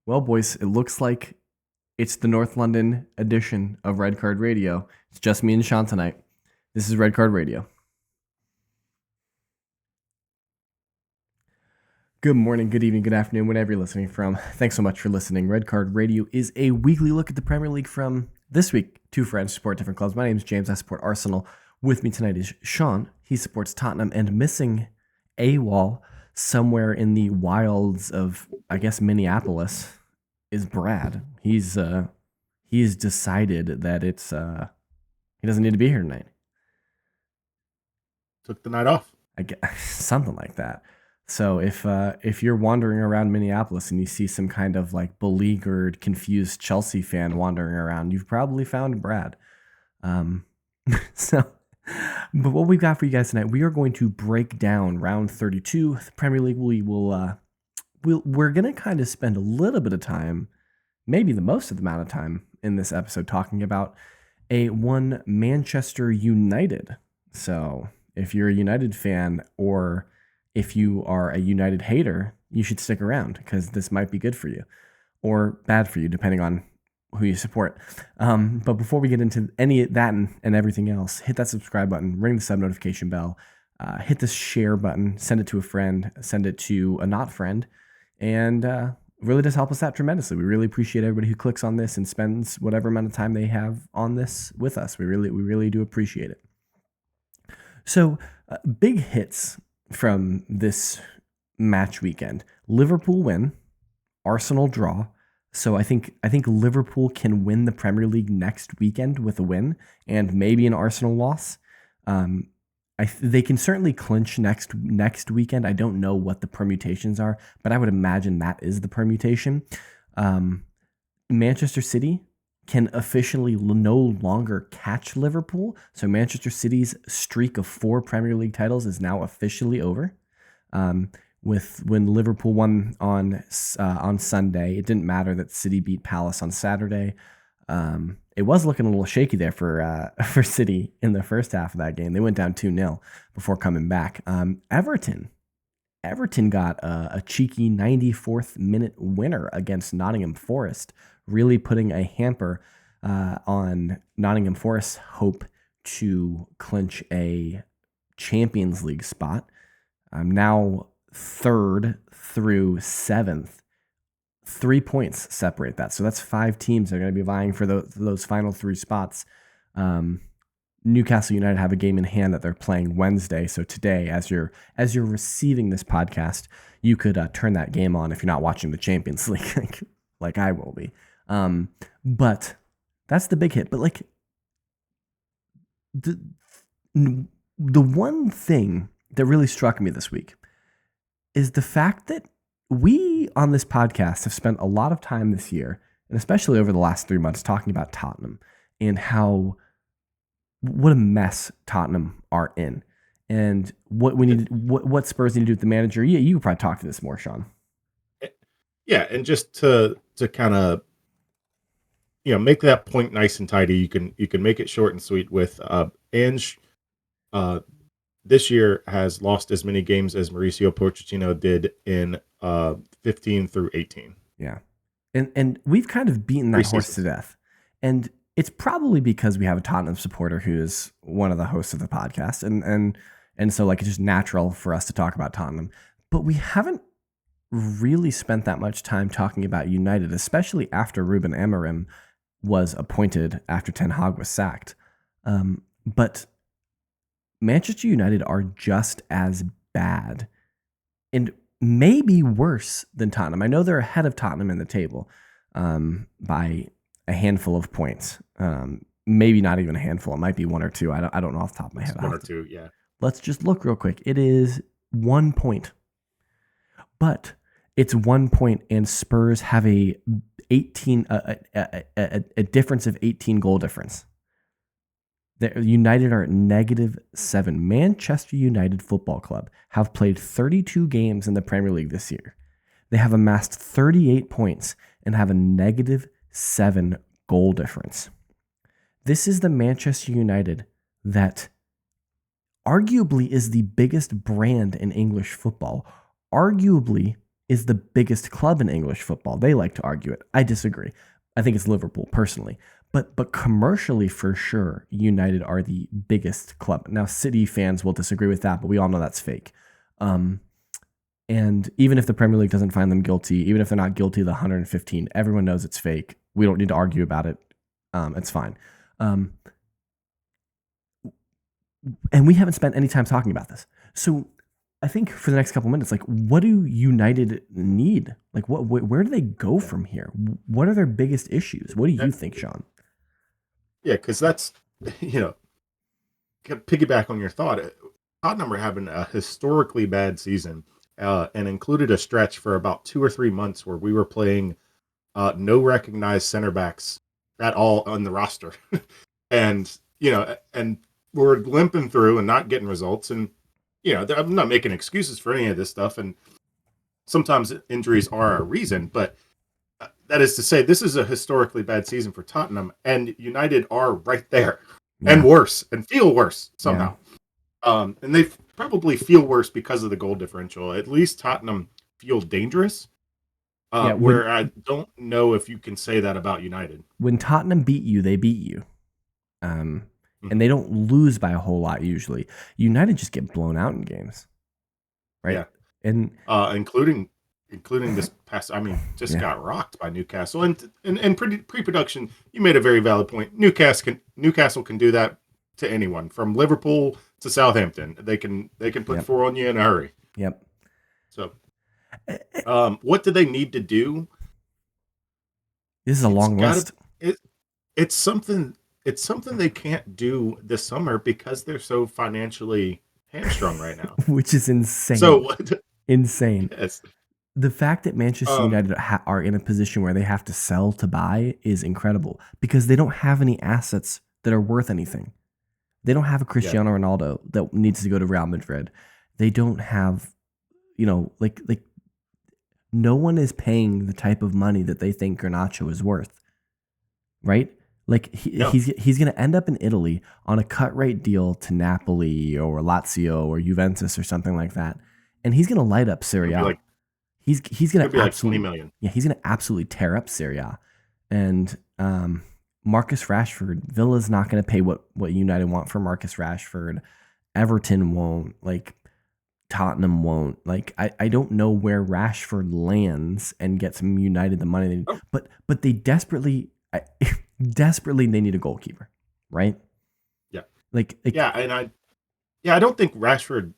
Well, boys, it looks like it's the North London edition of Red Card Radio. It's just me and Sean tonight. This is Red Card Radio. Good morning, good evening, good afternoon, whenever you're listening from. Thanks so much for listening. Red Card Radio is a weekly look at the Premier League from this week. Two friends support different clubs. My name is James. I support Arsenal. With me tonight is Sean. He supports Tottenham, and missing AWOL somewhere in the wilds of, I guess, Minneapolis is Brad. He's decided that he doesn't need to be here tonight. Took the night off. I guess, something like that. So if you're wandering around Minneapolis and you see some kind of like beleaguered, confused Chelsea fan wandering around, you've probably found Brad. So, but what we've got for you guys tonight, we are going to break down round 32, the Premier League. We're gonna kind of spend a little bit of time, maybe the most of the amount of time in this episode, talking about one Manchester United. So if you're a United fan or if you are a United hater, you should stick around because this might be good for you or bad for you, depending on who you support. But before we get into any of that and everything else, hit that subscribe button, ring the sub notification bell, hit the share button, send it to a friend, send it to a not friend, and really does help us out tremendously. We really appreciate everybody who clicks on this and spends whatever amount of time they have on this with us. We really do appreciate it. So big hits from this match weekend: Liverpool win, Arsenal draw. So I think Liverpool can win the Premier League next weekend with a win and maybe an Arsenal loss. They can certainly clinch next weekend. I don't know what the permutations are, but I would imagine that is the permutation. Manchester City can officially no longer catch Liverpool. So Manchester City's streak of 4 Premier League titles is now officially over. When Liverpool won on Sunday, it didn't matter that City beat Palace on Saturday. It was looking a little shaky there for City in the first half of that game. They went down 2-0 before coming back. Everton got a cheeky 94th minute winner against Nottingham Forest, really putting a hamper on Nottingham Forest's hope to clinch a Champions League spot. Now 3rd through 7th, 3 points separate that. So that's 5 teams that are going to be vying for those final 3 spots. Newcastle United have a game in hand that they're playing Wednesday. So today, as you're receiving this podcast, you could turn that game on if you're not watching the Champions League, like I will be. But that's the big hit. But like the one thing that really struck me this week is the fact that we on this podcast have spent a lot of time this year, and especially over the last 3 months, talking about Tottenham and what a mess Tottenham are in, and what Spurs need to do with the manager. Yeah, you could probably talk to this more, Sean. Yeah, and just to kind of make that point nice and tidy, you can make it short and sweet with Ange. This year has lost as many games as Mauricio Pochettino did in 15 through 18. Yeah, and we've kind of beaten that horse to death, and it's probably because we have a Tottenham supporter who is one of the hosts of the podcast, and so like it's just natural for us to talk about Tottenham, but we haven't really spent that much time talking about United, especially after Ruben Amorim was appointed after Ten Hag was sacked. But Manchester United are just as bad and maybe worse than Tottenham. I know they're ahead of Tottenham in the table by a handful of points. Maybe not even a handful. It might be 1 or 2. I don't know off the top of my head. 1 or 2, yeah. Let's just look real quick. It is 1 point. But it's 1 point, and Spurs have a difference of 18 goal difference. United are at -7. Manchester United Football Club have played 32 games in the Premier League this year. They have amassed 38 points and have a -7 goal difference. This is the Manchester United that arguably is the biggest brand in English football, arguably is the biggest club in English football. They like to argue it. I disagree. I think it's Liverpool personally. But commercially, for sure, United are the biggest club. Now, City fans will disagree with that, but we all know that's fake. Um, and even if the Premier League doesn't find them guilty, even if they're not guilty of the 115, everyone knows it's fake. We don't need to argue about it. It's fine. Um, and we haven't spent any time talking about this. So I think for the next couple minutes, like, what do United need? Like, where do they go from here? What are their biggest issues? What do you think, Sean? Yeah, because that's, you know, piggyback on your thought. Tottenham are having a historically bad season, and included a stretch for about 2 or 3 months where we were playing no recognized center backs at all on the roster, and and we're limping through and not getting results. And I'm not making excuses for any of this stuff, and sometimes injuries are a reason, but that is to say, this is a historically bad season for Tottenham, and United are right there, and Yeah. worse, and feel worse Yeah. somehow. And they probably feel worse because of the goal differential. At least Tottenham feel dangerous, Yeah. where I don't know if you can say that about United. When Tottenham beat you, they beat you. And Mhm. they don't lose by a whole lot usually. United just get blown out in games, right? Yeah, And including this past. I mean, just yeah, got rocked by Newcastle. And pre-production, you made a very valid point. Newcastle can do that to anyone from Liverpool to Southampton. They can put yep, four on you in a hurry. yep. So, Eh, eh, what do they need to do? This is a It's long got to list, it. It's something. It's something they can't do this summer because they're so financially hamstrung right now. which is So insane. what? Insane. Yes. The fact that Manchester Um. United are in a position where they have to sell to buy is incredible because they don't have any assets that are worth anything. They don't have a Yeah. Cristiano Ronaldo that needs to go to Real Madrid. They don't have, like no one is paying the type of money that they think Garnacho is worth, right? Like No. he's going to end up in Italy on a cut rate deal to Napoli or Lazio or Juventus or something like that, and he's going to light up Serie It'll be A. like He's going it'll to be like 20 absolutely, million. yeah, he's going to absolutely tear up Serie A. And Marcus Rashford, Villa's not going to pay what United want for Marcus Rashford. Everton won't. Like Tottenham won't. Like I don't know where Rashford lands and gets United the money they need. Oh, But they desperately desperately they need a goalkeeper, right? yeah. Like Yeah, I don't think Rashford.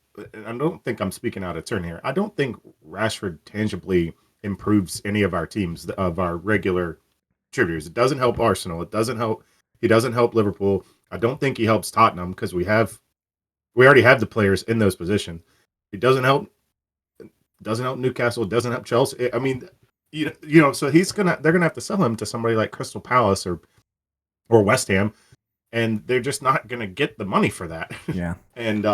I don't think I'm speaking out of turn here. I don't think Rashford tangibly improves any of our teams of our regular contributors. It doesn't help Arsenal. It doesn't help. He doesn't help Liverpool. I don't think he helps Tottenham because we already have the players in those positions. He doesn't help Newcastle. It doesn't help Chelsea. I mean, so they're gonna have to sell him to somebody like Crystal Palace or West Ham, and they're just not gonna get the money for that. yeah. And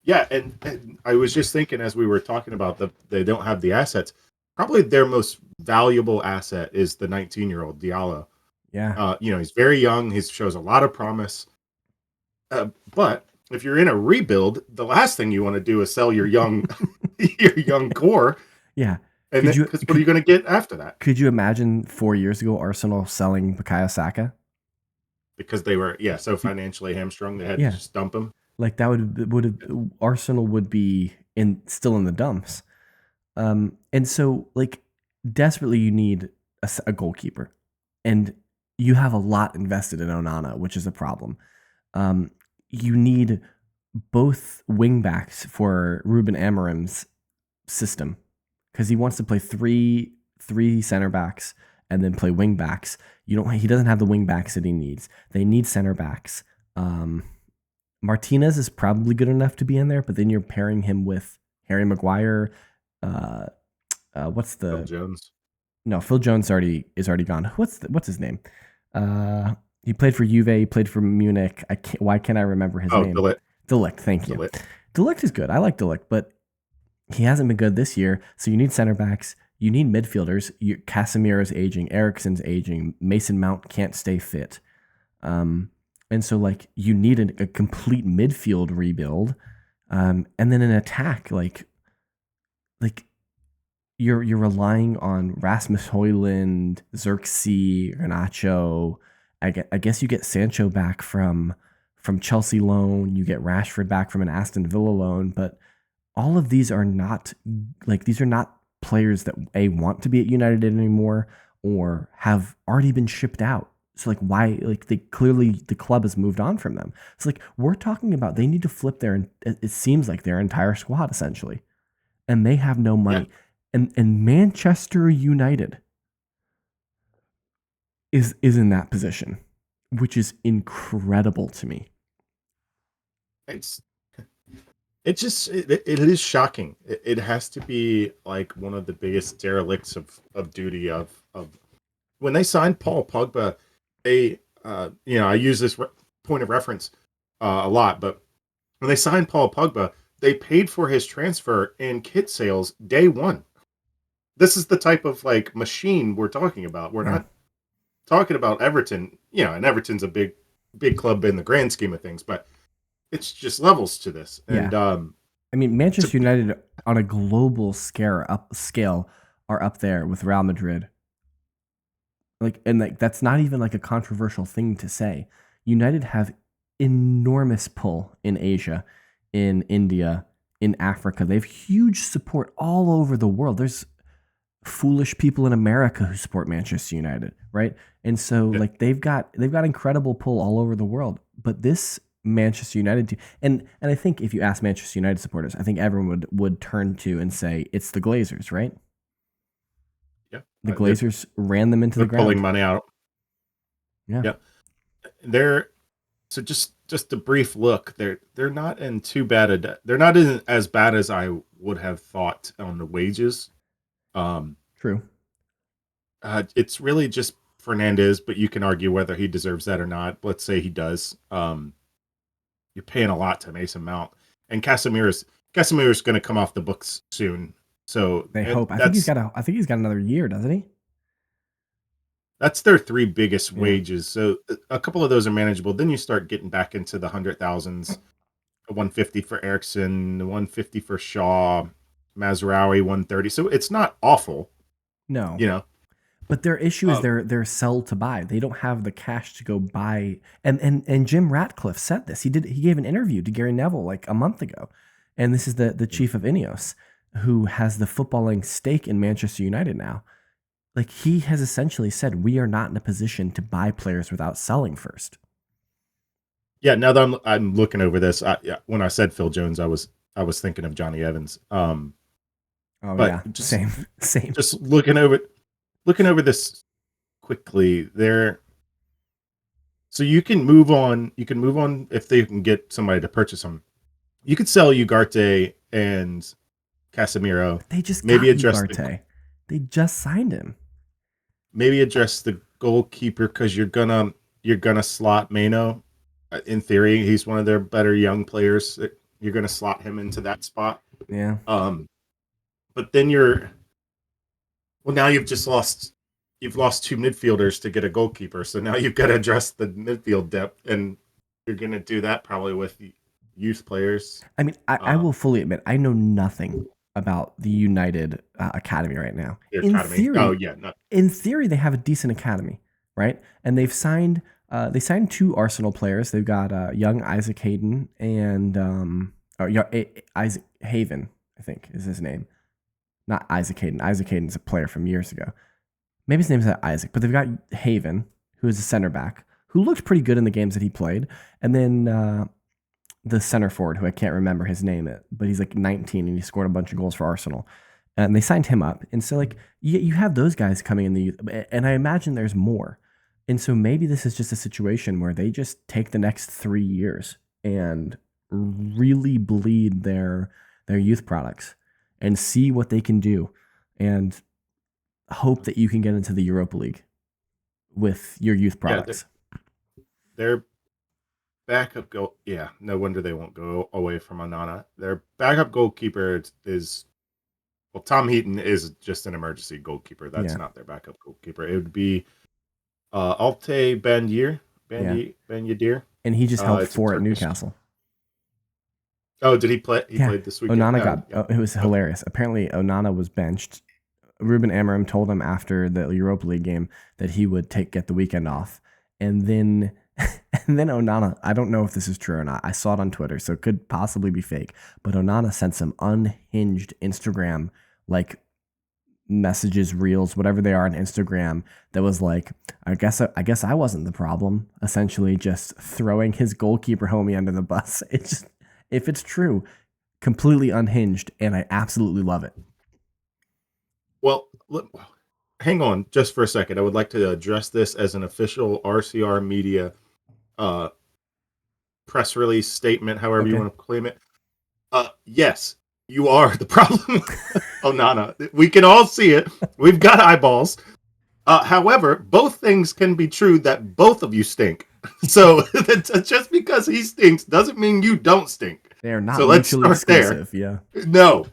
yeah, and I was just thinking as we were talking about they don't have the assets. Probably their most valuable asset is the 19-year-old Diallo. Yeah. He's very young. He shows a lot of promise. But if you're in a rebuild, the last thing you want to do is sell your young your young core, Yeah. and Could then you because what are you could going to get after that? could you imagine 4 years ago Arsenal selling Bukayo Saka? Because they were so financially hamstrung, they had to Yeah. just dump him. Like that would have Arsenal would be still in the dumps. And so like desperately you need a goalkeeper, and you have a lot invested in Onana, which is a problem. You need both wingbacks for Ruben Amorim's system because he wants to play three center backs and then play wing backs. He doesn't have the wing backs that he needs. They need center backs. Martinez is probably good enough to be in there, but then you're pairing him with Harry Maguire. Uh, what's Phil the Jones. no? Phil Jones is already gone. What's his name? He played for Juve. He played for Munich. Why can't I remember his Oh, name? Delict. Thank you. Delit. Delict is good. I like Delict, but he hasn't been good this year. So you need center backs. You need midfielders. Casemiro's aging. Ericsson's aging. Mason Mount can't stay fit. And so like you need a complete midfield rebuild, and then an attack like you're relying on Rasmus Højlund, Xerxes, Garnacho. I guess you get Sancho back from Chelsea loan. You get Rashford back from an Aston Villa loan, but all of these are not these are not players that a want to be at United anymore or have already been shipped out. So like why like they clearly the club has moved on from them. It's like we're talking about they need to flip their it seems like their entire squad essentially, and they have no Yeah, money. And Manchester United is in that position, which is incredible to me. it's it is shocking. It has to be like one of the biggest derelicts of duty of when they signed Paul Pogba. They I use this point of reference a lot, but when they signed Paul Pogba, they paid for his transfer and kit sales day one. This is the type of like machine we're talking about. We're Yeah. not talking about Everton, and Everton's a big club in the grand scheme of things, but it's just levels to this. Yeah. And I mean, to Manchester United on a global scale are up there with Real Madrid. And that's not even like a controversial thing to say. United have enormous pull in Asia, in India, in Africa. They have huge support all over the world. There's foolish people in America who support Manchester United, right? And so like they've got incredible pull all over the world. But this Manchester United team, and I think if you ask Manchester United supporters, I think everyone would turn to and say it's the Glazers, right? yeah, The they're Glazers ran them into the pulling ground. money out. Yeah. Yeah, they're so just a brief look. They're not in too bad they're not in as bad as I would have thought on the wages. Um, True. it's really just Fernandez, but you can argue whether he deserves that or not. Let's say he does. You're paying a lot to Mason Mount, and Casemiro's going to come off the books soon. So They and hope. I think he's got another year, doesn't he? that's their three biggest Yeah. wages. So a couple of those are manageable. Then you start getting back into the 100,000s. 150 for Erickson, 150 for Shaw, Mazraoui 130. So it's not awful, No. you know. But their issue is Uh, they're sell to buy. They don't have the cash to go buy. And Jim Ratcliffe said this. He gave an interview to Gary Neville like a month ago. And this is the chief of Ineos who has the footballing stake in Manchester United now. Like he has essentially said we are not in a position to buy players without selling first. yeah, now that I'm looking over this, yeah, when I said Phil Jones, I was thinking of Johnny Evans. Oh But yeah, same, same. just looking over this quickly, there. So You can move on if they can get somebody to purchase them. You could sell Ugarte and Casemiro. They just Maybe got address the Ugarte. They just signed him. maybe address the goalkeeper because you're gonna slot Mano. In theory, he's one of their better young players. You're gonna slot him into that spot. Yeah. Um, but then now you've lost two midfielders to get a goalkeeper. So now you've got to address the midfield depth, and you're gonna do that probably with youth players. I mean, I Um, will fully admit I know nothing about the United academy right now. the academy. Oh yeah, no, In theory, they have a decent academy, right? And they signed two Arsenal players. They've got young Isaac Hayden and Isaac Haven, I think is his name. Not Isaac Hayden. Isaac Hayden's a player from years ago. Maybe his name's not Isaac, but they've got Haven, who is a center back, who looked pretty good in the games that he played, and then the center forward, who I can't remember his name, but he's like 19 and he scored a bunch of goals for Arsenal. And they signed him up. And so, like, you have those guys coming in the youth, and I imagine there's more. And so maybe this is just a situation where they just take the next 3 years and really bleed their youth products and see what they can do and hope that you can get into the Europa League with your youth yeah, products. their backup goal. Yeah, no wonder they won't go away from Onana. Their backup goalkeeper is well, Tom Heaton is just an emergency goalkeeper. That's Yeah. not their backup goalkeeper. It would be Alte Yeah. Ben Yadir. And he just held It's a four at Turkish. Newcastle. Oh, did he play? He Yeah. played this weekend. Onana Oh, got, yeah. it was hilarious. Apparently, Onana was benched Ruben Amorim told him after the Europa League game that he would get the weekend off, and then and then Onana. I don't know if this is true or not. I saw it on Twitter, so it could possibly be fake. But Onana sent some unhinged Instagram like messages, reels, whatever they are on Instagram, that was like, I guess I wasn't the problem. Essentially, just throwing his goalkeeper homie under the bus. It's just, if it's true, completely unhinged, and I absolutely love it. Well, hang on just for a second. I would like to address this as an official RCR media uh, press release statement, however you Okay. want to claim it. Yes, you are the problem. Onana. We can all see it. We've got eyeballs. However, both things can be true that both of you stink. So just because he stinks doesn't mean you don't stink. They are not So let's mutually start there. exclusive. Yeah. No.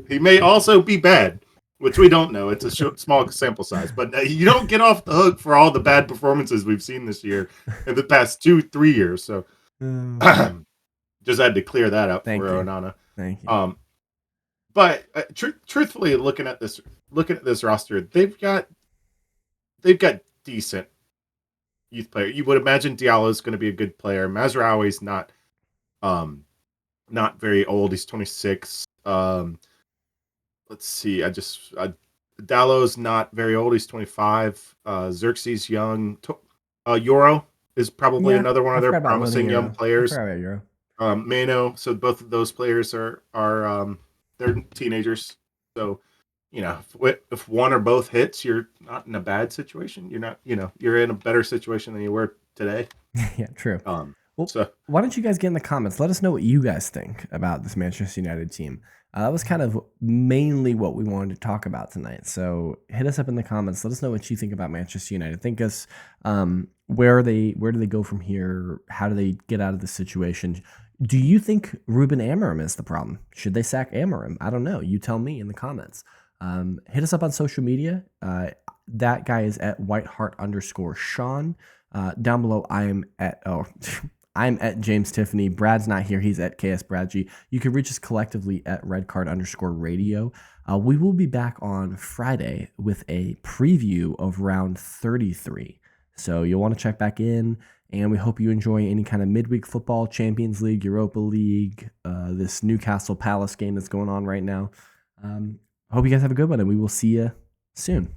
He may also be bad, which we don't know. It's a small sample size, but you don't get off the hook for all the bad performances we've seen this year in the past 2-3 years. So just had to clear that up Thank for you. Onana. Thank you. But truthfully, looking at this roster, they've got decent youth player. You would imagine Diallo is going to be a good player. Mazraoui's not very old. He's 26. Let's see. Diallo's not very old. He's 25. Xerxes young. Euro is probably Yeah, another one I of their forgot about promising loading young Euro. I players. forgot about Euro. Mano. So both of those players are they're teenagers. So if one or both hits, you're not in a bad situation. You're not, you're in a better situation than you were today. Yeah, true. Well, So why don't you guys get in the comments? Let us know what you guys think about this Manchester United team. That was kind of mainly what we wanted to talk about tonight. So hit us up in the comments. Let us know what you think about Manchester United. Think us, where do they go from here? How do they get out of this situation? Do you think Ruben Amorim is the problem? Should they sack Amorim? I don't know. You tell me in the comments. Hit us up on social media. That guy is at whiteheart_Sean. Down below, I'm at James Tiffany. Brad's not here. He's at KS Bradg. You can reach us collectively at redcard_radio. We will be back on Friday with a preview of round 33. So you'll want to check back in, and we hope you enjoy any kind of midweek football, Champions League, Europa League, this Newcastle Palace game that's going on right now. I hope you guys have a good one, and we will see you soon.